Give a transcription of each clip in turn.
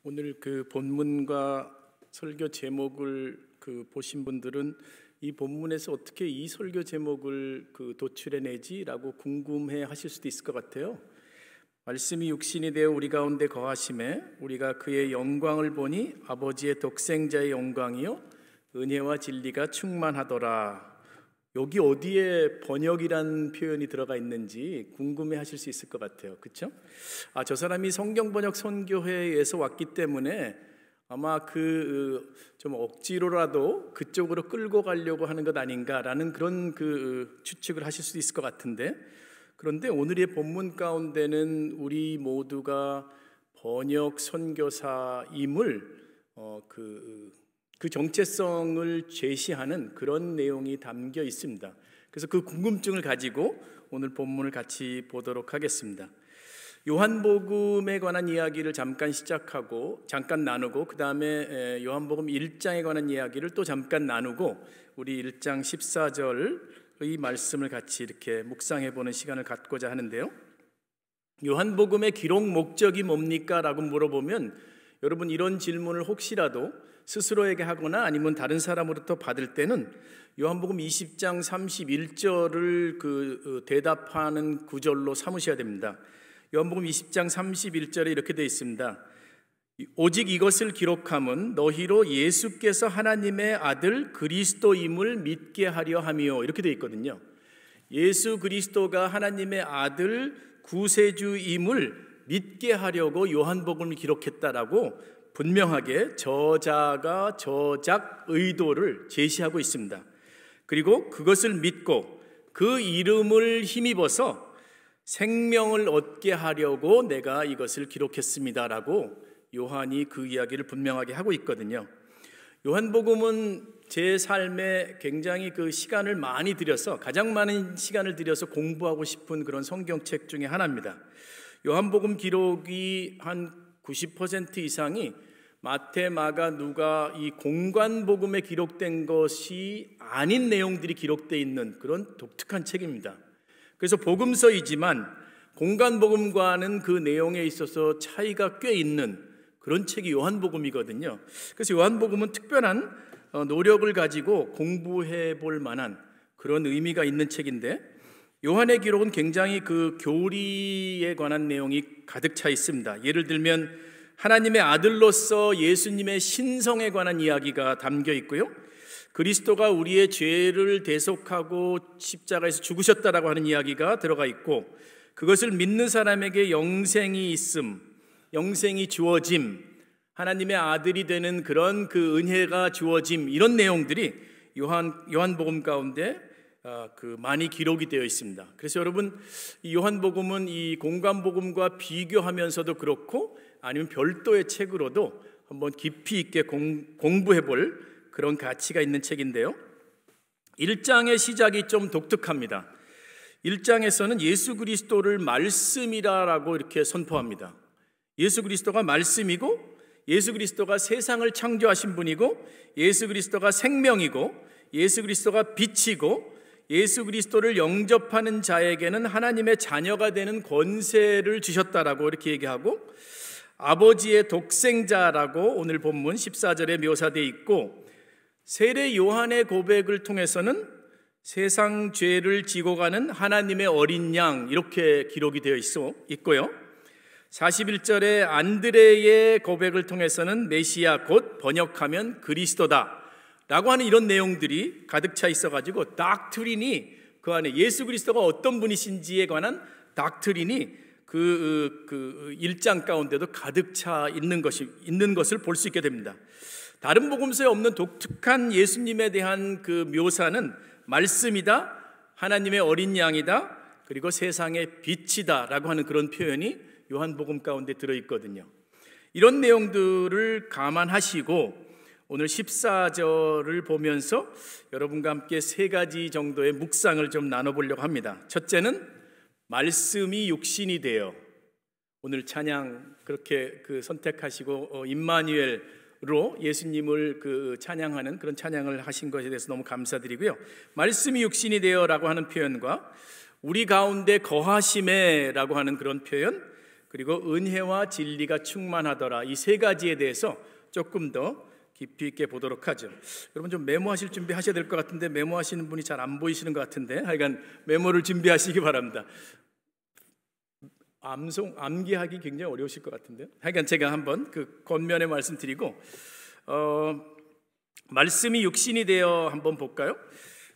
오늘 그 본문과 설교 제목을 보신 분들은 이 본문에서 어떻게 이 설교 제목을 도출해내지라고 궁금해 하실 수도 있을 것 같아요. 말씀이 육신이 되어 우리 가운데 거하심에 우리가 그의 영광을 보니 아버지의 독생자의 영광이요 은혜와 진리가 충만하더라. 여기 어디에 번역이란 표현이 들어가 있는지 궁금해 하실 수 있을 것 같아요. 그렇죠? 저 사람이 성경번역 선교회에서 왔기 때문에 아마 좀 억지로라도 그쪽으로 끌고 가려고 하는 것 아닌가라는 그런 추측을 하실 수도 있을 것 같은데, 그런데 오늘의 본문 가운데는 우리 모두가 번역 선교사임을 그 정체성을 제시하는 그런 내용이 담겨 있습니다. 그래서 그 궁금증을 가지고 오늘 본문을 같이 보도록 하겠습니다. 요한복음에 관한 이야기를 잠깐 나누고 그 다음에 요한복음 1장에 관한 이야기를 또 잠깐 나누고 우리 1장 14절의 말씀을 같이 이렇게 묵상해 보는 시간을 갖고자 하는데요. 요한복음의 기록 목적이 뭡니까? 라고 물어보면 여러분 이런 질문을 혹시라도 스스로에게 하거나 아니면 다른 사람으로부터 받을 때는 요한복음 20장 31절을 대답하는 구절로 삼으셔야 됩니다. 요한복음 20장 31절에 이렇게 되어 있습니다. 오직 이것을 기록함은 너희로 예수께서 하나님의 아들 그리스도임을 믿게 하려 함이요, 이렇게 되어 있거든요. 예수 그리스도가 하나님의 아들 구세주임을 믿게 하려고 요한복음을 기록했다라고 분명하게 저자가 저작 의도를 제시하고 있습니다. 그리고 그것을 믿고 그 이름을 힘입어서 생명을 얻게 하려고 내가 이것을 기록했습니다라고 요한이 그 이야기를 분명하게 하고 있거든요. 요한복음은 제 삶에 굉장히 시간을 많이 들여서 가장 많은 시간을 들여서 공부하고 싶은 그런 성경책 중에 하나입니다. 요한복음 기록이 한 90% 이상이 마태, 마가, 누가 이 공관복음에 기록된 것이 아닌 내용들이 기록되어 있는 그런 독특한 책입니다. 그래서 복음서이지만 공관복음과는 그 내용에 있어서 차이가 꽤 있는 그런 책이 요한복음이거든요. 그래서 요한복음은 특별한 노력을 가지고 공부해 볼 만한 그런 의미가 있는 책인데, 요한의 기록은 굉장히 교리에 관한 내용이 가득 차 있습니다. 예를 들면 하나님의 아들로서 예수님의 신성에 관한 이야기가 담겨 있고요, 그리스도가 우리의 죄를 대속하고 십자가에서 죽으셨다라고 하는 이야기가 들어가 있고, 그것을 믿는 사람에게 영생이 있음, 영생이 주어짐, 하나님의 아들이 되는 그런 은혜가 주어짐, 이런 내용들이 요한복음 가운데 많이 기록이 되어 있습니다. 그래서 여러분, 이 요한복음은 이 공관복음과 비교하면서도 그렇고 아니면 별도의 책으로도 한번 깊이 있게 공부해 볼 그런 가치가 있는 책인데요. 1장의 시작이 좀 독특합니다. 1장에서는 예수 그리스도를 말씀이라고 이렇게 선포합니다. 예수 그리스도가 말씀이고, 예수 그리스도가 세상을 창조하신 분이고, 예수 그리스도가 생명이고, 예수 그리스도가 빛이고, 예수 그리스도를 영접하는 자에게는 하나님의 자녀가 되는 권세를 주셨다라고 이렇게 얘기하고, 아버지의 독생자라고 오늘 본문 14절에 묘사되어 있고, 세례 요한의 고백을 통해서는 세상 죄를 지고 가는 하나님의 어린 양, 이렇게 기록이 되어 있고요, 41절에 안드레의 고백을 통해서는 메시아 곧 번역하면 그리스도다 라고 하는 이런 내용들이 가득 차 있어가지고 닥트린이 그 안에 예수 그리스도가 어떤 분이신지에 관한 닥트린이 1장 가운데도 가득 차 있는 것을 볼 수 있게 됩니다. 다른 복음서에 없는 독특한 예수님에 대한 묘사는 말씀이다, 하나님의 어린 양이다, 그리고 세상의 빛이다 라고 하는 그런 표현이 요한복음 가운데 들어있거든요. 이런 내용들을 감안하시고 오늘 14절을 보면서 여러분과 함께 세 가지 정도의 묵상을 좀 나눠보려고 합니다. 첫째는 말씀이 육신이 되어, 오늘 찬양 그렇게 선택하시고 임마누엘로 예수님을 찬양하는 그런 찬양을 하신 것에 대해서 너무 감사드리고요, 말씀이 육신이 되어 라고 하는 표현과 우리 가운데 거하심에 라고 하는 그런 표현, 그리고 은혜와 진리가 충만하더라. 이 세 가지에 대해서 조금 더 깊이 있게 보도록 하죠. 여러분 좀 메모하실 준비 하셔야 될 것 같은데 메모하시는 분이 잘 안 보이시는 것 같은데 하여간 메모를 준비하시기 바랍니다. 암기하기 굉장히 어려우실 것 같은데요. 하여간 제가 한번 그 겉면에 말씀드리고 말씀이 육신이 되어 한번 볼까요?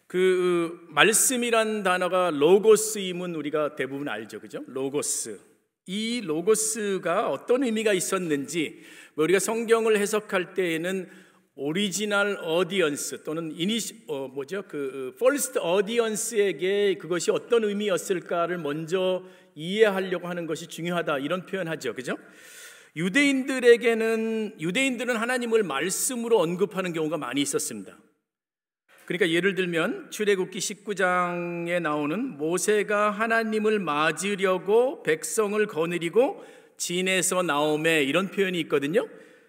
그 말씀이란 단어가 로고스임은 우리가 대부분 알죠, 그죠? 로고스. 이 로고스가 어떤 의미가 있었는지 우리가 성경을 해석할 때에는 오리지널 어디언스 또는 퍼스트 어디언스에게 그것이 어떤 의미였을까를 먼저 이해하려고 하는 것이 중요하다, 이런 표현하죠, 그죠? 유대인들은 하나님을 말씀으로 언급하는 경우가 많이 있었습니다. 그러니까 예를 들면 출애굽기 19장에 나오는 모세가 하나님을 맞으려고 백성을 거느리고 진에서 나오매, 이런 표현이 있거든요.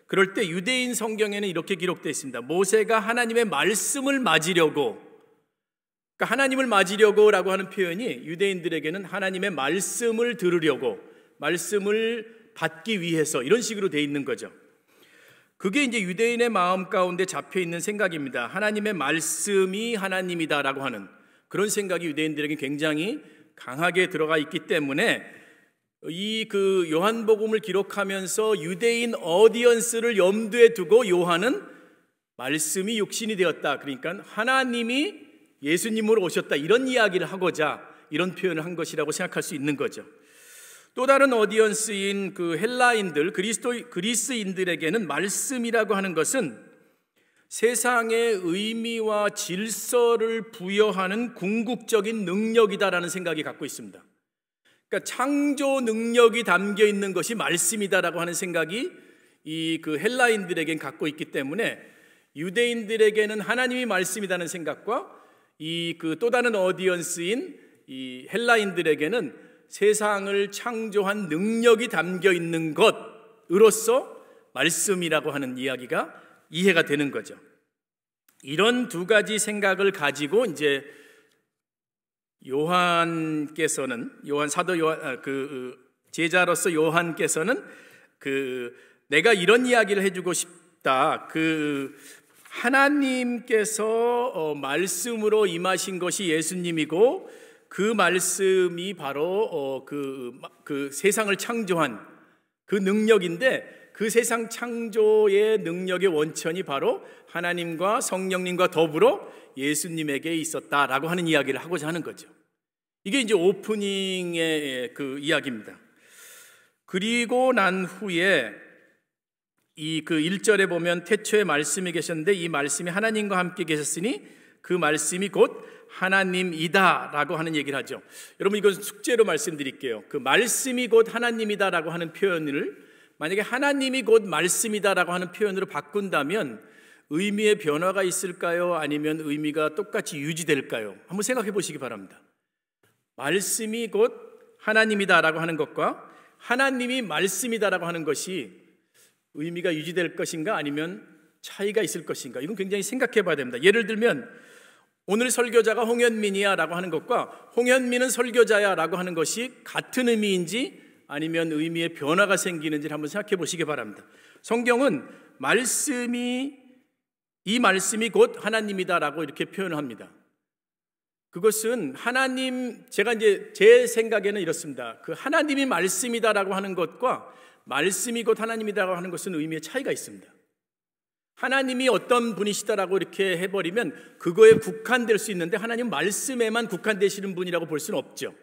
그럴 때 유대인 성경에는 이렇게 기록되어 있습니다. 모세가 하나님의 말씀을 맞으려고, 그러니까 하나님을 맞으려고라고 하는 표현이 유대인들에게는 하나님의 말씀을 들으려고, 말씀을 받기 위해서, 이런 식으로 되어 있는 거죠. 그게 이제 유대인의 마음 가운데 잡혀 있는 생각입니다. 하나님의 말씀이 하나님이다라고 하는 그런 생각이 유대인들에게 굉장히 강하게 들어가 있기 때문에 이 그 요한복음을 기록하면서 유대인 어디언스를 염두에 두고 요한은 말씀이 육신이 되었다, 그러니까 하나님이 예수님으로 오셨다, 이런 이야기를 하고자 이런 표현을 한 것이라고 생각할 수 있는 거죠. 또 다른 어디언스인 그 헬라인들, 그리스인들에게는 말씀이라고 하는 것은 세상의 의미와 질서를 부여하는 궁극적인 능력이다라는 생각이 갖고 있습니다. 그러니까 창조 능력이 담겨 있는 것이 말씀이다라고 하는 생각이 이 그 헬라인들에겐 갖고 있기 때문에 유대인들에게는 하나님이 말씀이라는 생각과 이 그 또 다른 어디언스인 이 헬라인들에게는 세상을 창조한 능력이 담겨 있는 것으로서 말씀이라고 하는 이야기가 이해가 되는 거죠. 이런 두 가지 생각을 가지고 이제 사도 요한 제자로서 요한께서는 내가 이런 이야기를 해주고 싶다. 하나님께서 말씀으로 임하신 것이 예수님이고 그 말씀이 바로 그 세상을 창조한 그 능력인데, 그 세상 창조의 능력의 원천이 바로 하나님과 성령님과 더불어 예수님에게 있었다라고 하는 이야기를 하고자 하는 거죠. 이게 이제 오프닝의 그 이야기입니다. 그리고 난 후에 이 그 1절에 보면 태초에 말씀이 계셨는데 이 말씀이 하나님과 함께 계셨으니 그 말씀이 곧 하나님이다 라고 하는 얘기를 하죠. 여러분 이건 숙제로 말씀드릴게요. 그 말씀이 곧 하나님이다 라고 하는 표현을 만약에 하나님이 곧 말씀이다 라고 하는 표현으로 바꾼다면 의미의 변화가 있을까요? 아니면 의미가 똑같이 유지될까요? 한번 생각해 보시기 바랍니다. 말씀이 곧 하나님이다 라고 하는 것과 하나님이 말씀이다 라고 하는 것이 의미가 유지될 것인가 아니면 차이가 있을 것인가, 이건 굉장히 생각해 봐야 됩니다. 예를 들면 오늘 설교자가 홍현민이야 라고 하는 것과 홍현민은 설교자야 라고 하는 것이 같은 의미인지 아니면 의미의 변화가 생기는지를 한번 생각해 보시기 바랍니다. 성경은 이 말씀이 곧 하나님이다 라고 이렇게 표현을 합니다. 그것은 제가 이제 제 생각에는 이렇습니다. 그 하나님이 말씀이다 라고 하는 것과 말씀이 곧 하나님이다라고 하는 것은 의미의 차이가 있습니다. 하나님이 어떤 분이시다라고 이렇게 해버리면 그거에 국한될 수 있는데 하나님 말씀에만 국한되시는 분이라고 볼 수는 없죠.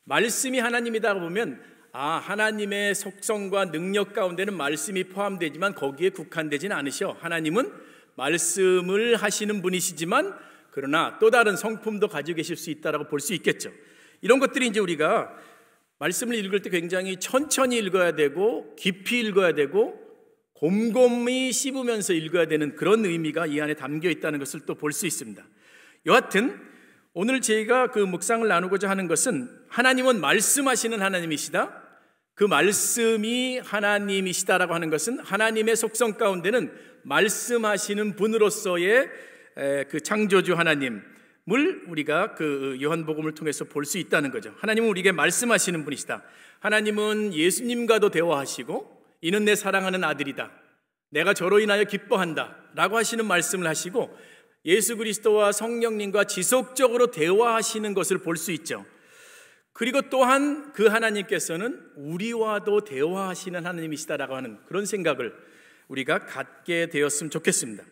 말씀이 하나님이다 보면 하나님의 속성과 능력 가운데는 말씀이 포함되지만 거기에 국한되지는 않으셔. 하나님은 말씀을 하시는 분이시지만 그러나 또 다른 성품도 가지고 계실 수 있다라고 볼 수 있겠죠. 이런 것들이 이제 우리가 말씀을 읽을 때 굉장히 천천히 읽어야 되고 깊이 읽어야 되고 곰곰이 씹으면서 읽어야 되는 그런 의미가 이 안에 담겨 있다는 것을 또 볼 수 있습니다. 여하튼 오늘 제가 그 묵상을 나누고자 하는 것은 하나님은 말씀하시는 하나님이시다. 그 말씀이 하나님이시다라고 하는 것은 하나님의 속성 가운데는 말씀하시는 분으로서의 그 창조주 하나님, 우리가 그 요한복음을 통해서 볼 수 있다는 거죠. 하나님은 우리에게 말씀하시는 분이시다. 하나님은 예수님과도 대화하시고 이는 내 사랑하는 아들이다, 내가 저로 인하여 기뻐한다 라고 하시는 말씀을 하시고 예수 그리스도와 성령님과 지속적으로 대화하시는 것을 볼 수 있죠. 그리고 또한 그 하나님께서는 우리와도 대화하시는 하나님이시다라고 하는 그런 생각을 우리가 갖게 되었으면 좋겠습니다.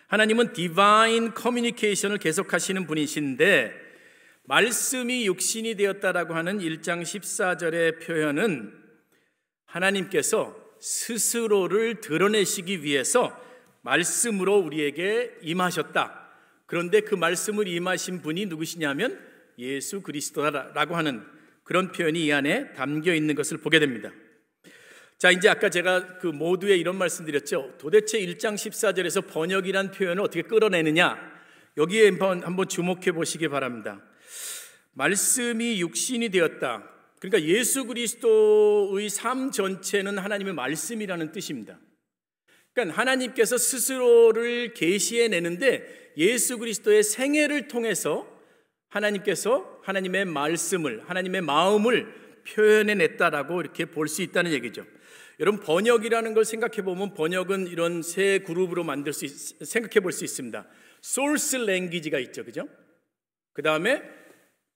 하나님은 디바인 커뮤니케이션을 계속하시는 분이신데 말씀이 육신이 되었다라고 하는 1장 14절의 표현은 하나님께서 스스로를 드러내시기 위해서 말씀으로 우리에게 임하셨다. 그런데 그 말씀을 임하신 분이 누구시냐면 예수 그리스도라고 하는 그런 표현이 이 안에 담겨 있는 것을 보게 됩니다. 자, 이제 아까 제가 그 모두에 이런 말씀 드렸죠. 도대체 1장 14절에서 번역이란 표현을 어떻게 끌어내느냐, 여기에 한번 주목해 보시기 바랍니다. 말씀이 육신이 되었다. 그러니까 예수 그리스도의 삶 전체는 하나님의 말씀이라는 뜻입니다. 그러니까 하나님께서 스스로를 계시해내는데 예수 그리스도의 생애를 통해서 하나님께서 하나님의 말씀을, 하나님의 마음을 표현해냈다라고 이렇게 볼 수 있다는 얘기죠. 여러분, 번역이라는 걸 생각해 보면 번역은 이런 세 그룹으로 생각해 볼 수 있습니다. 소스 랭귀지가 있죠, 그죠? 그 다음에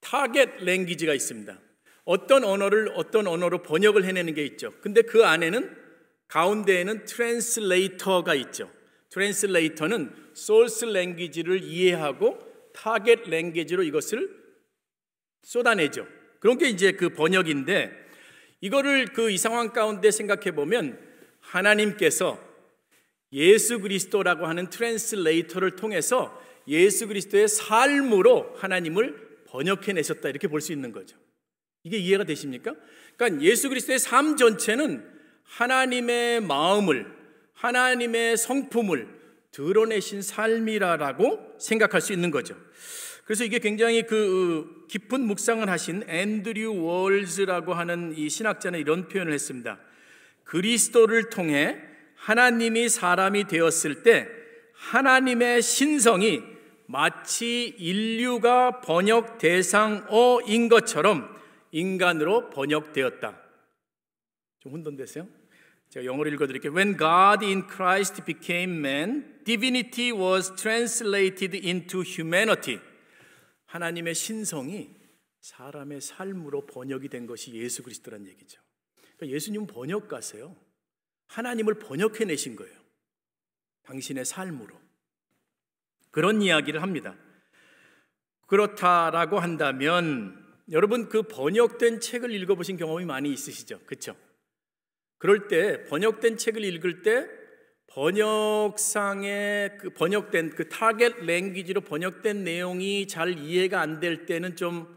타겟 랭귀지가 있습니다. 어떤 언어를 어떤 언어로 번역을 해내는 게 있죠. 근데 그 안에는 가운데에는 트랜슬레이터가 있죠. 트랜슬레이터는 소스 랭귀지를 이해하고 타겟 랭귀지로 이것을 쏟아내죠. 그런 게 이제 그 번역인데, 이거를 그 이 상황 가운데 생각해 보면 하나님께서 예수 그리스도라고 하는 트랜슬레이터를 통해서 예수 그리스도의 삶으로 하나님을 번역해내셨다, 이렇게 볼 수 있는 거죠. 이게 이해가 되십니까? 그러니까 예수 그리스도의 삶 전체는 하나님의 마음을, 하나님의 성품을 드러내신 삶이라고 생각할 수 있는 거죠. 그래서 이게 굉장히 그 깊은 묵상을 하신 앤드류 월즈라고 하는 이 신학자는 이런 표현을 했습니다. 그리스도를 통해 하나님이 사람이 되었을 때 하나님의 신성이 마치 인류가 번역 대상어인 것처럼 인간으로 번역되었다. 좀 혼돈되세요? 제가 영어로 읽어드릴게요. When God in Christ became man, divinity was translated into humanity. 하나님의 신성이 사람의 삶으로 번역이 된 것이 예수 그리스도란 얘기죠. 그러니까 예수님은 번역가세요. 하나님을 번역해내신 거예요. 당신의 삶으로. 그런 이야기를 합니다. 그렇다라고 한다면 여러분, 그 번역된 책을 읽어보신 경험이 많이 있으시죠? 그렇죠? 그럴 때 번역된 책을 읽을 때 번역상의 그 번역된 그 타겟 랭귀지로 번역된 내용이 잘 이해가 안 될 때는 좀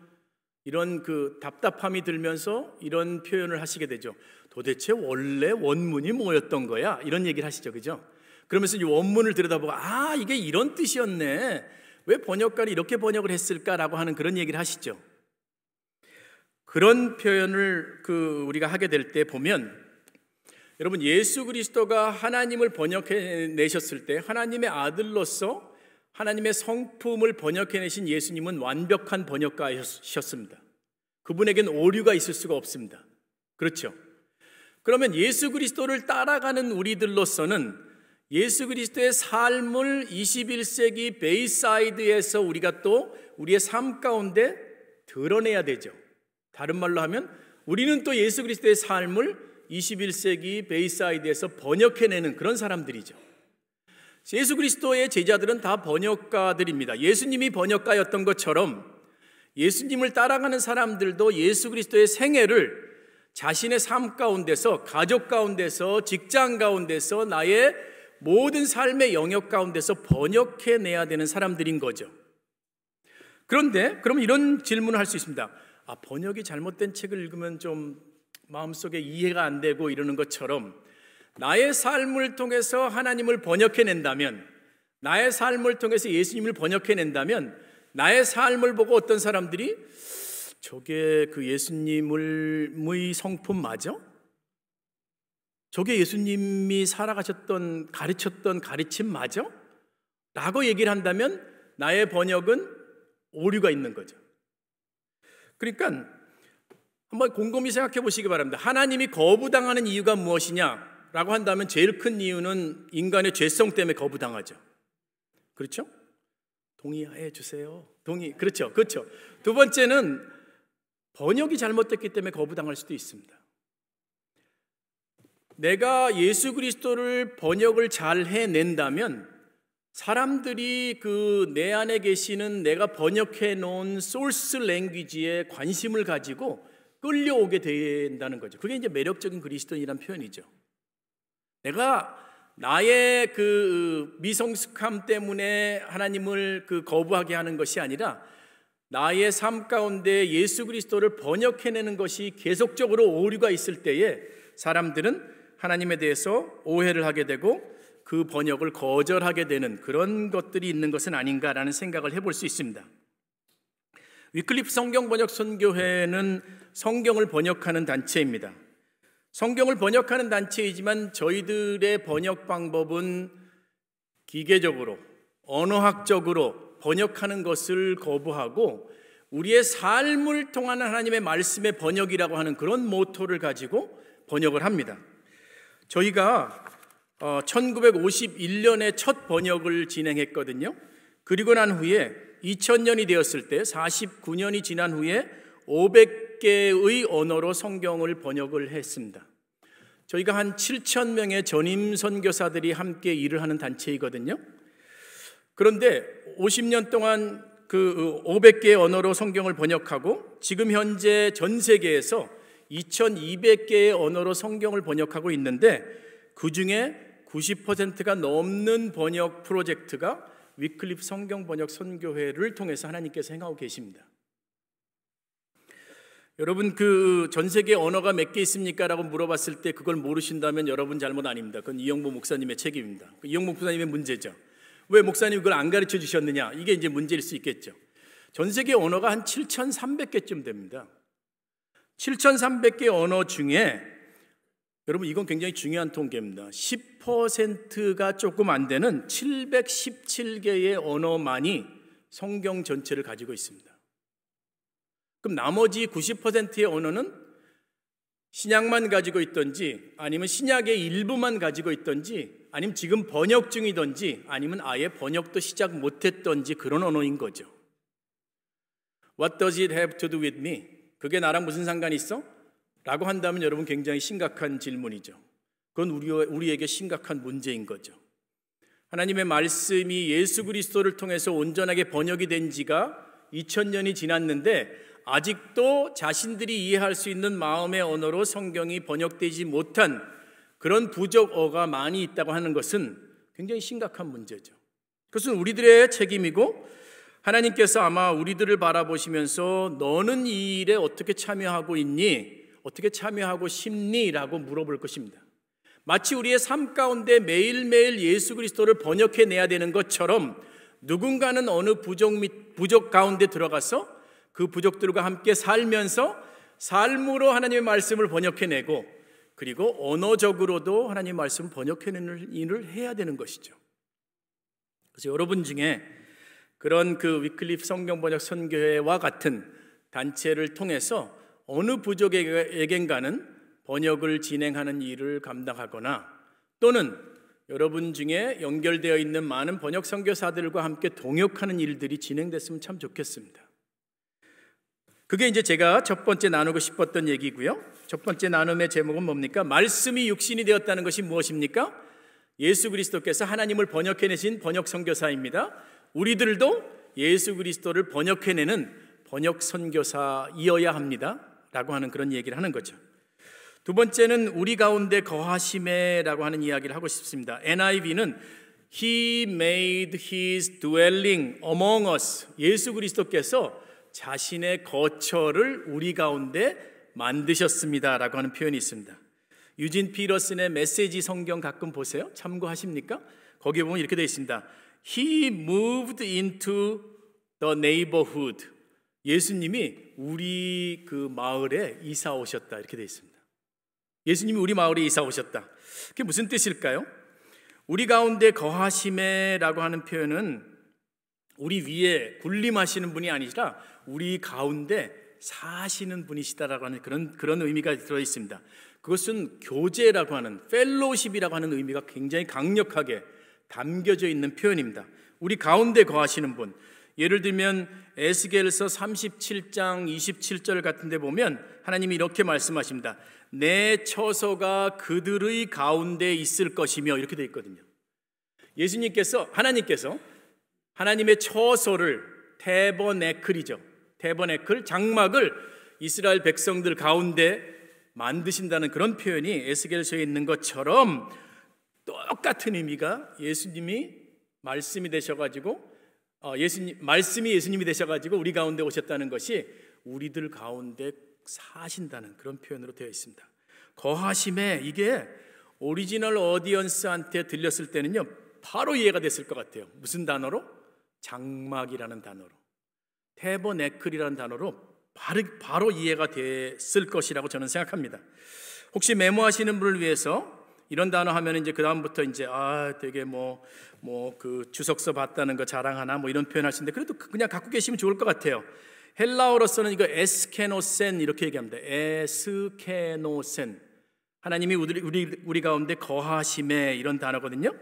이런 그 답답함이 들면서 이런 표현을 하시게 되죠. 도대체 원래 원문이 뭐였던 거야? 이런 얘기를 하시죠, 그죠? 그러면서 이 원문을 들여다보고 아, 이게 이런 뜻이었네. 왜 번역가를 이렇게 번역을 했을까라고 하는 그런 얘기를 하시죠. 그런 표현을 우리가 하게 될 때 보면, 여러분, 예수 그리스도가 하나님을 번역해내셨을 때 하나님의 아들로서 하나님의 성품을 번역해내신 예수님은 완벽한 번역가이셨습니다. 그분에겐 오류가 있을 수가 없습니다. 그렇죠? 그러면 예수 그리스도를 따라가는 우리들로서는 예수 그리스도의 삶을 21세기 베이사이드에서 우리가 또 우리의 삶 가운데 드러내야 되죠. 다른 말로 하면 우리는 또 예수 그리스도의 삶을 21세기 베이사이드에서 번역해내는 그런 사람들이죠. 예수 그리스도의 제자들은 다 번역가들입니다. 예수님이 번역가였던 것처럼 예수님을 따라가는 사람들도 예수 그리스도의 생애를 자신의 삶 가운데서, 가족 가운데서, 직장 가운데서, 나의 모든 삶의 영역 가운데서 번역해내야 되는 사람들인 거죠. 그런데 그럼 이런 질문을 할 수 있습니다. 아, 번역이 잘못된 책을 읽으면 좀 마음속에 이해가 안 되고 이러는 것처럼 나의 삶을 통해서 하나님을 번역해낸다면, 나의 삶을 통해서 예수님을 번역해낸다면 나의 삶을 보고 어떤 사람들이 저게 그 예수님의 성품 맞아? 저게 예수님이 살아가셨던 가르쳤던 가르침 맞아? 라고 얘기를 한다면 나의 번역은 오류가 있는 거죠. 그러니까 한번 곰곰이 생각해 보시기 바랍니다. 하나님이 거부당하는 이유가 무엇이냐라고 한다면 제일 큰 이유는 인간의 죄성 때문에 거부당하죠. 그렇죠? 동의해 주세요. 그렇죠. 두 번째는 번역이 잘못됐기 때문에 거부당할 수도 있습니다. 내가 예수 그리스도를 번역을 잘 해낸다면 사람들이 내 안에 계시는 내가 번역해 놓은 소스 랭귀지에 관심을 가지고 끌려오게 된다는 거죠. 그게 이제 매력적인 그리스도인이라는 표현이죠. 내가 나의 미성숙함 때문에 하나님을 거부하게 하는 것이 아니라 나의 삶 가운데 예수 그리스도를 번역해내는 것이 계속적으로 오류가 있을 때에 사람들은 하나님에 대해서 오해를 하게 되고 그 번역을 거절하게 되는 그런 것들이 있는 것은 아닌가라는 생각을 해볼 수 있습니다. 위클리프 성경번역선교회는 성경을 번역하는 단체입니다. 성경을 번역하는 단체이지만 저희들의 번역 방법은 기계적으로, 언어학적으로 번역하는 것을 거부하고 우리의 삶을 통한 하나님의 말씀의 번역이라고 하는 그런 모토를 가지고 번역을 합니다. 저희가 1951년에 첫 번역을 진행했거든요. 그리고 난 후에 2000년이 되었을 때 49년이 지난 후에 500개의 언어로 성경을 번역을 했습니다. 저희가 한 7,000명의 전임 선교사들이 함께 일을 하는 단체이거든요. 그런데 50년 동안 500개의 언어로 성경을 번역하고 지금 현재 전 세계에서 2,200개의 언어로 성경을 번역하고 있는데 그 중에 90%가 넘는 번역 프로젝트가 위클리프 성경번역선교회를 통해서 하나님께서 행하고 계십니다. 여러분 전 세계 언어가 몇 개 있습니까? 라고 물어봤을 때 그걸 모르신다면 여러분 잘못 아닙니다. 그건 이영복 목사님의 책임입니다. 이영복 목사님의 문제죠. 왜 목사님이 그걸 안 가르쳐 주셨느냐? 이게 이제 문제일 수 있겠죠. 전 세계 언어가 한 7,300개쯤 됩니다. 7,300개 언어 중에 여러분 이건 굉장히 중요한 통계입니다. 10%가 조금 안 되는 717개의 언어만이 성경 전체를 가지고 있습니다. 그럼 나머지 90%의 언어는 신약만 가지고 있든지 아니면 신약의 일부만 가지고 있든지 아니면 지금 번역 중이든지 아니면 아예 번역도 시작 못했든지 그런 언어인 거죠. What does it have to do with me? 그게 나랑 무슨 상관이 있어? 라고 한다면 여러분 굉장히 심각한 질문이죠. 그건 우리에게 심각한 문제인 거죠. 하나님의 말씀이 예수 그리스도를 통해서 온전하게 번역이 된 지가 2000년이 지났는데 아직도 자신들이 이해할 수 있는 마음의 언어로 성경이 번역되지 못한 그런 부족어가 많이 있다고 하는 것은 굉장히 심각한 문제죠. 그것은 우리들의 책임이고 하나님께서 아마 우리들을 바라보시면서 너는 이 일에 어떻게 참여하고 있니? 어떻게 참여하고 싶니? 라고 물어볼 것입니다. 마치 우리의 삶 가운데 매일매일 예수 그리스도를 번역해내야 되는 것처럼 누군가는 어느 부족 가운데 들어가서 그 부족들과 함께 살면서 삶으로 하나님의 말씀을 번역해내고 그리고 언어적으로도 하나님의 말씀을 번역해내는 일을 해야 되는 것이죠. 그래서 여러분 중에 그런 위클리프 성경번역선교회와 같은 단체를 통해서 어느 부족에겐가는 번역을 진행하는 일을 감당하거나 또는 여러분 중에 연결되어 있는 많은 번역 선교사들과 함께 동역하는 일들이 진행됐으면 참 좋겠습니다. 그게 이제 제가 첫 번째 나누고 싶었던 얘기고요. 첫 번째 나눔의 제목은 뭡니까? 말씀이 육신이 되었다는 것이 무엇입니까? 예수 그리스도께서 하나님을 번역해내신 번역 선교사입니다. 우리들도 예수 그리스도를 번역해내는 번역 선교사이어야 합니다. 라고 하는 그런 얘기를 하는 거죠. 두 번째는 우리 가운데 거하심에라고 하는 이야기를 하고 싶습니다. NIV는 He made His dwelling among us. 예수 그리스도께서 자신의 거처를 우리 가운데 만드셨습니다 라고 하는 표현이 있습니다. 유진 피터슨의 메시지 성경 가끔 보세요. 참고하십니까? 거기에 보면 이렇게 되어 있습니다. He moved into the neighborhood. 예수님이 우리 마을에 이사 오셨다 이렇게 되어 있습니다. 예수님이 우리 마을에 이사 오셨다. 그게 무슨 뜻일까요? 우리 가운데 거하심에라고 하는 표현은 우리 위에 군림하시는 분이 아니라 우리 가운데 사시는 분이시다라고 하는 그런 의미가 들어 있습니다. 그것은 교제라고 하는 펠로우십이라고 하는 의미가 굉장히 강력하게 담겨져 있는 표현입니다. 우리 가운데 거하시는 분. 예를 들면 에스겔서 37장 27절 같은 데 보면 하나님이 이렇게 말씀하십니다. 내 처소가 그들의 가운데 있을 것이며, 이렇게 되어 있거든요. 하나님께서 하나님의 처소를, 태버네클이죠, 태버네클, 장막을 이스라엘 백성들 가운데 만드신다는 그런 표현이 에스겔서에 있는 것처럼 똑같은 의미가 예수님이 말씀이 되셔가지고 말씀이 예수님이 되셔가지고 우리 가운데 오셨다는 것이 우리들 가운데 사신다는 그런 표현으로 되어 있습니다. 거하심에, 이게 오리지널 어디언스한테 들렸을 때는요 바로 이해가 됐을 것 같아요. 무슨 단어로? 장막이라는 단어로, 태버네클이라는 단어로 바로 이해가 됐을 것이라고 저는 생각합니다. 혹시 메모하시는 분을 위해서 이런 단어 하면 이제 그 다음부터 이제 되게 그 주석서 봤다는 거 자랑하나 이런 표현 하시는데, 그래도 그냥 갖고 계시면 좋을 것 같아요. 헬라어로서는 이거 에스케노센 이렇게 얘기합니다. 에스케노센. 하나님이 우리 가운데 거하심에, 이런 단어거든요.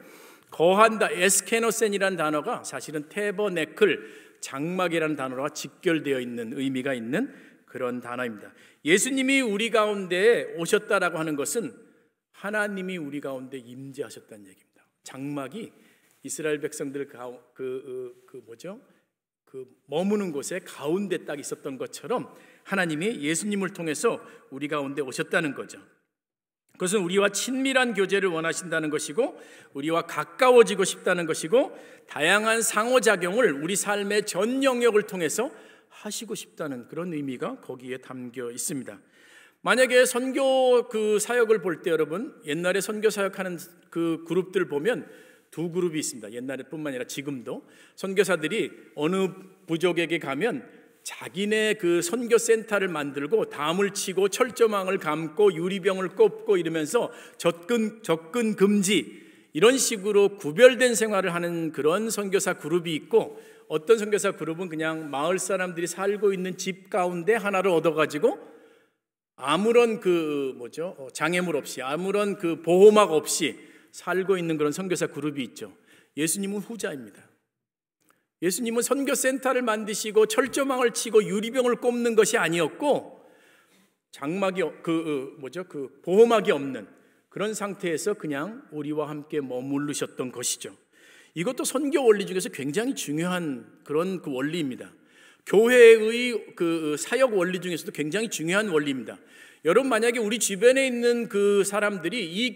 거한다, 에스케노센이라는 단어가 사실은 태버네클, 장막이라는 단어와 직결되어 있는 의미가 있는 그런 단어입니다. 예수님이 우리 가운데 오셨다라고 하는 것은 하나님이 우리 가운데 임재하셨다는 얘기입니다. 장막이 이스라엘 백성들 머무는 곳에 가운데 딱 있었던 것처럼 하나님이 예수님을 통해서 우리 가운데 오셨다는 거죠. 그것은 우리와 친밀한 교제를 원하신다는 것이고, 우리와 가까워지고 싶다는 것이고, 다양한 상호작용을 우리 삶의 전 영역을 통해서 하시고 싶다는 그런 의미가 거기에 담겨 있습니다. 만약에 선교 사역을 볼 때 여러분, 옛날에 선교 사역하는 그 그룹들 보면 두 그룹이 있습니다. 옛날에 뿐만 아니라 지금도 선교사들이 어느 부족에게 가면 자기네 그 선교센터를 만들고 담을 치고 철조망을 감고 유리병을 꼽고 이러면서 접근 금지, 이런 식으로 구별된 생활을 하는 그런 선교사 그룹이 있고, 어떤 선교사 그룹은 그냥 마을 사람들이 살고 있는 집 가운데 하나를 얻어가지고 아무런 장애물 없이, 아무런 보호막 없이 살고 있는 그런 선교사 그룹이 있죠. 예수님은 후자입니다. 예수님은 선교센터를 만드시고 철조망을 치고 유리병을 꼽는 것이 아니었고, 장막이 보호막이 없는 그런 상태에서 그냥 우리와 함께 머무르셨던 것이죠. 이것도 선교 원리 중에서 굉장히 중요한 그런 원리입니다. 교회의 사역 원리 중에서도 굉장히 중요한 원리입니다. 여러분, 만약에 우리 주변에 있는 그 사람들이 이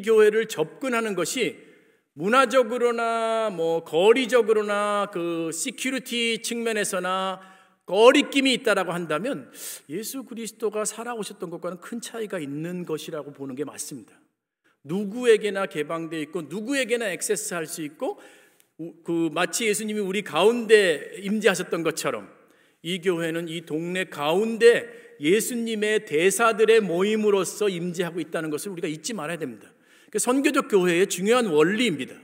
교회를 접근하는 것이 문화적으로나 거리적으로나 시큐리티 측면에서나 거리낌이 있다라고 한다면 예수 그리스도가 살아오셨던 것과는 큰 차이가 있는 것이라고 보는 게 맞습니다. 누구에게나 개방되어 있고 누구에게나 액세스할 수 있고, 마치 예수님이 우리 가운데 임재하셨던 것처럼 이 교회는 이 동네 가운데 예수님의 대사들의 모임으로서 임재하고 있다는 것을 우리가 잊지 말아야 됩니다. 선교적 교회의 중요한 원리입니다.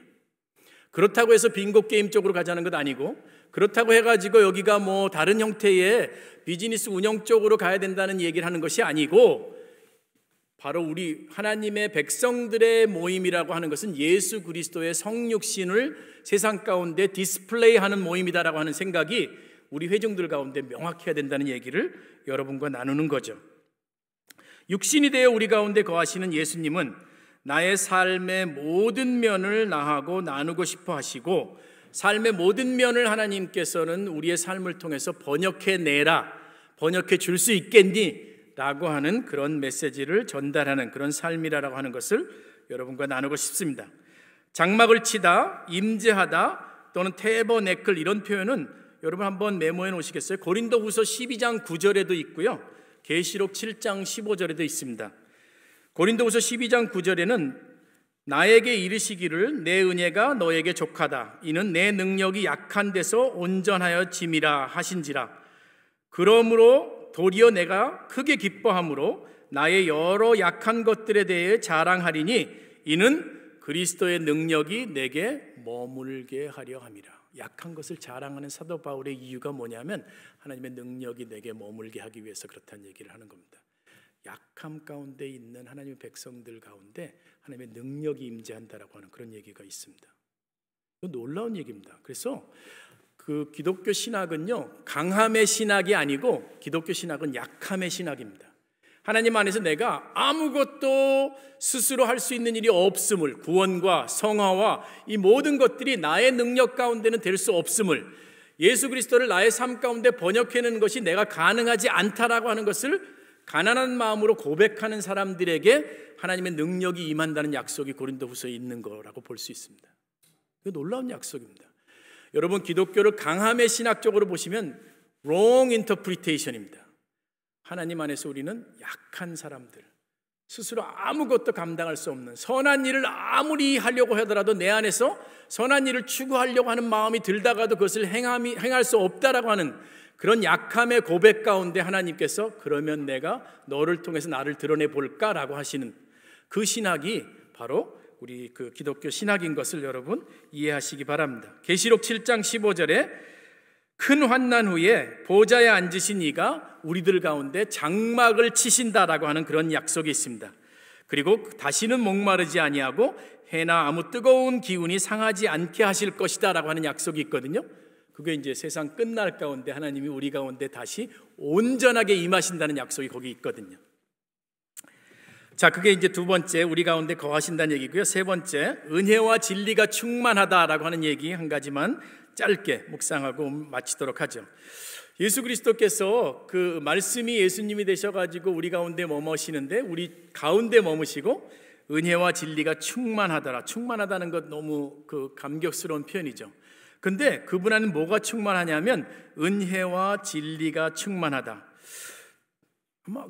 그렇다고 해서 빙고 게임 쪽으로 가자는 것 아니고, 그렇다고 해가지고 여기가 다른 형태의 비즈니스 운영 쪽으로 가야 된다는 얘기를 하는 것이 아니고, 바로 우리 하나님의 백성들의 모임이라고 하는 것은 예수 그리스도의 성육신을 세상 가운데 디스플레이하는 모임이다라고 하는 생각이 우리 회중들 가운데 명확해야 된다는 얘기를 여러분과 나누는 거죠. 육신이 되어 우리 가운데 거하시는 예수님은 나의 삶의 모든 면을 나하고 나누고 싶어 하시고, 삶의 모든 면을 하나님께서는 우리의 삶을 통해서 번역해내라, 번역해 줄 수 있겠니? 라고 하는 그런 메시지를 전달하는 그런 삶이라고 하는 것을 여러분과 나누고 싶습니다. 장막을 치다, 임재하다 또는 태버네클, 이런 표현은 여러분 한번 메모해 놓으시겠어요? 고린도후서 12장 9절에도 있고요, 계시록 7장 15절에도 있습니다. 고린도후서 12장 9절에는 나에게 이르시기를 내 은혜가 너에게 족하다, 이는 내 능력이 약한 데서 온전하여 짐이라 하신지라. 그러므로 도리어 내가 크게 기뻐함으로 나의 여러 약한 것들에 대해 자랑하리니 이는 그리스도의 능력이 내게 머물게 하려 함이라. 약한 것을 자랑하는 사도 바울의 이유가 뭐냐면 하나님의 능력이 내게 머물게 하기 위해서 그렇다는 얘기를 하는 겁니다. 약함 가운데 있는 하나님의 백성들 가운데 하나님의 능력이 임재한다라고 하는 그런 얘기가 있습니다. 놀라운 얘기입니다. 그래서 그 기독교 신학은요, 강함의 신학이 아니고 기독교 신학은 약함의 신학입니다. 하나님 안에서 내가 아무것도 스스로 할 수 있는 일이 없음을, 구원과 성화와 이 모든 것들이 나의 능력 가운데는 될 수 없음을, 예수 그리스도를 나의 삶 가운데 번역해내는 것이 내가 가능하지 않다라고 하는 것을 가난한 마음으로 고백하는 사람들에게 하나님의 능력이 임한다는 약속이 고린도후서에 있는 거라고 볼 수 있습니다. 이거 놀라운 약속입니다. 여러분, 기독교를 강함의 신학적으로 보시면 wrong interpretation입니다. 하나님 안에서 우리는 약한 사람들, 스스로 아무것도 감당할 수 없는, 선한 일을 아무리 하려고 하더라도 내 안에서 선한 일을 추구하려고 하는 마음이 들다가도 그것을 행할 수 없다라고 하는 그런 약함의 고백 가운데 하나님께서 그러면 내가 너를 통해서 나를 드러내 볼까라고 하시는 그 신학이 바로 우리 그 기독교 신학인 것을 여러분 이해하시기 바랍니다. 계시록 7장 15절에 큰 환난 후에 보좌에 앉으신 이가 우리들 가운데 장막을 치신다라고 하는 그런 약속이 있습니다. 그리고 다시는 목마르지 아니하고 해나 아무 뜨거운 기운이 상하지 않게 하실 것이다라고 하는 약속이 있거든요. 그게 이제 세상 끝날 가운데 하나님이 우리 가운데 다시 온전하게 임하신다는 약속이 거기 있거든요. 자, 그게 이제 두 번째, 우리 가운데 거하신다는 얘기고요. 세 번째, 은혜와 진리가 충만하다라고 하는 얘기 한 가지만 짧게 묵상하고 마치도록 하죠. 예수 그리스도께서 그 말씀이 예수님이 되셔가지고 우리 가운데 머무시는데 우리 가운데 머무시고 은혜와 진리가 충만하더라. 충만하다는 것 너무 그 감격스러운 표현이죠. 근데 그분 안에는 뭐가 충만하냐면 은혜와 진리가 충만하다. 아마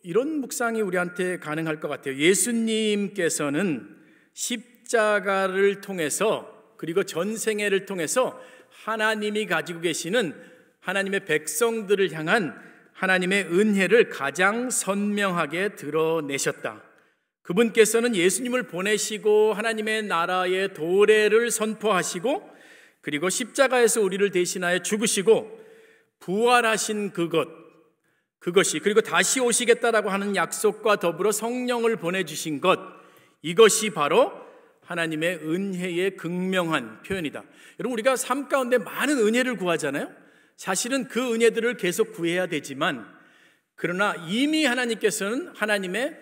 이런 묵상이 우리한테 가능할 것 같아요. 예수님께서는 십자가를 통해서 그리고 전생애를 통해서 하나님이 가지고 계시는 하나님의 백성들을 향한 하나님의 은혜를 가장 선명하게 드러내셨다. 그분께서는 예수님을 보내시고 하나님의 나라의 도래를 선포하시고 그리고 십자가에서 우리를 대신하여 죽으시고 부활하신 그것이 그리고 다시 오시겠다라고 하는 약속과 더불어 성령을 보내주신 것, 이것이 바로 하나님의 은혜의 극명한 표현이다. 여러분, 우리가 삶 가운데 많은 은혜를 구하잖아요. 사실은 그 은혜들을 계속 구해야 되지만 그러나 이미 하나님께서는 하나님의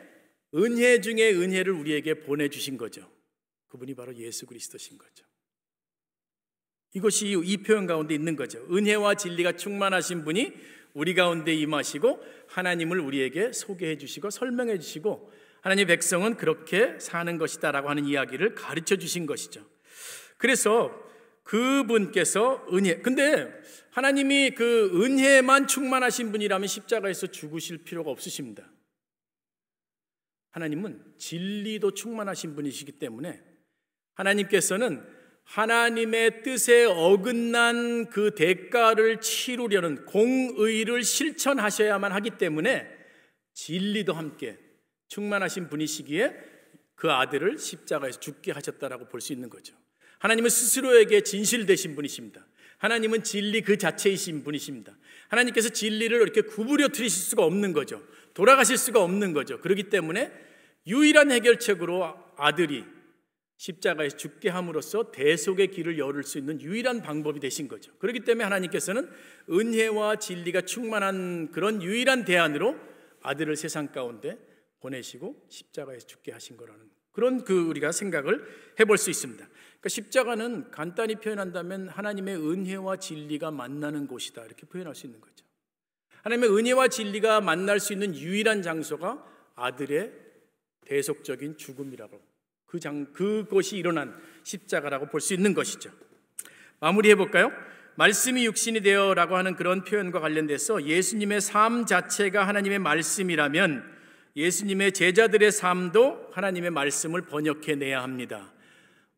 은혜 중에 은혜를 우리에게 보내주신 거죠. 그분이 바로 예수 그리스도신 거죠. 이것이 이 표현 가운데 있는 거죠. 은혜와 진리가 충만하신 분이 우리 가운데 임하시고 하나님을 우리에게 소개해 주시고 설명해 주시고 하나님의 백성은 그렇게 사는 것이다 라고 하는 이야기를 가르쳐 주신 것이죠. 그래서 그분께서 근데 하나님이 그 은혜만 충만하신 분이라면 십자가에서 죽으실 필요가 없으십니다. 하나님은 진리도 충만하신 분이시기 때문에 하나님께서는 하나님의 뜻에 어긋난 그 대가를 치르려는 공의를 실천하셔야만 하기 때문에 진리도 함께 충만하신 분이시기에 그 아들을 십자가에서 죽게 하셨다라고 볼 수 있는 거죠. 하나님은 스스로에게 진실되신 분이십니다. 하나님은 진리 그 자체이신 분이십니다. 하나님께서 진리를 이렇게 구부려 트리실 수가 없는 거죠. 돌아가실 수가 없는 거죠. 그렇기 때문에 유일한 해결책으로 아들이 십자가에서 죽게 함으로써 대속의 길을 열을 수 있는 유일한 방법이 되신 거죠. 그렇기 때문에 하나님께서는 은혜와 진리가 충만한 그런 유일한 대안으로 아들을 세상 가운데 보내시고 십자가에서 죽게 하신 거라는 그런 우리가 생각을 해볼 수 있습니다. 그러니까 십자가는 간단히 표현한다면 하나님의 은혜와 진리가 만나는 곳이다 이렇게 표현할 수 있는 거죠. 하나님의 은혜와 진리가 만날 수 있는 유일한 장소가 아들의 대속적인 죽음이라고 그것이 일어난 십자가라고 볼 수 있는 것이죠. 마무리해 볼까요? 말씀이 육신이 되어라고 하는 그런 표현과 관련돼서 예수님의 삶 자체가 하나님의 말씀이라면 예수님의 제자들의 삶도 하나님의 말씀을 번역해내야 합니다.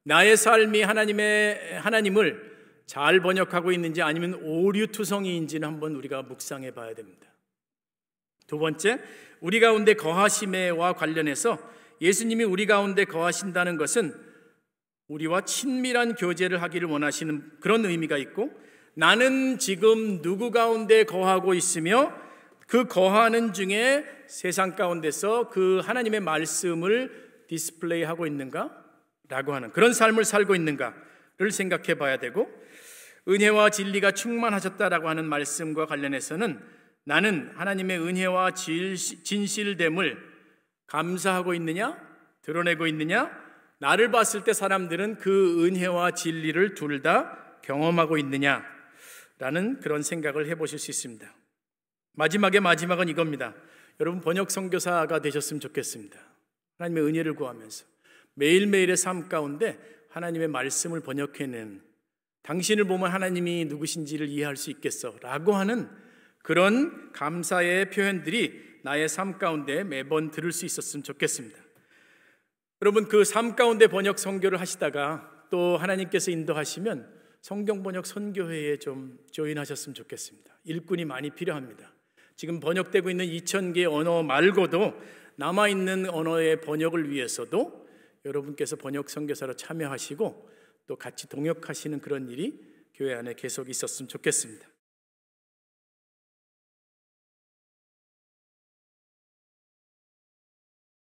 나의 삶이 하나님을 잘 번역하고 있는지 아니면 오류투성이인지는 한번 우리가 묵상해 봐야 됩니다. 두 번째, 우리 가운데 거하심과 관련해서 예수님이 우리 가운데 거하신다는 것은 우리와 친밀한 교제를 하기를 원하시는 그런 의미가 있고, 나는 지금 누구 가운데 거하고 있으며 그 거하는 중에 세상 가운데서 그 하나님의 말씀을 디스플레이하고 있는가? 라고 하는 그런 삶을 살고 있는가를 생각해 봐야 되고, 은혜와 진리가 충만하셨다라고 하는 말씀과 관련해서는 나는 하나님의 은혜와 진실됨을 감사하고 있느냐? 드러내고 있느냐? 나를 봤을 때 사람들은 그 은혜와 진리를 둘 다 경험하고 있느냐? 라는 그런 생각을 해보실 수 있습니다. 마지막은 이겁니다. 여러분, 번역 선교사가 되셨으면 좋겠습니다. 하나님의 은혜를 구하면서 매일매일의 삶 가운데 하나님의 말씀을 번역해낸, 당신을 보면 하나님이 누구신지를 이해할 수 있겠어 라고 하는 그런 감사의 표현들이 나의 삶 가운데 매번 들을 수 있었으면 좋겠습니다. 여러분, 그 삶 가운데 번역 선교를 하시다가 또 하나님께서 인도하시면 성경 번역 선교회에 좀 조인하셨으면 좋겠습니다. 일꾼이 많이 필요합니다. 지금 번역되고 있는 2000개 언어 말고도 남아있는 언어의 번역을 위해서도 여러분께서 번역 선교사로 참여하시고 또 같이 동역하시는 그런 일이 교회 안에 계속 있었으면 좋겠습니다.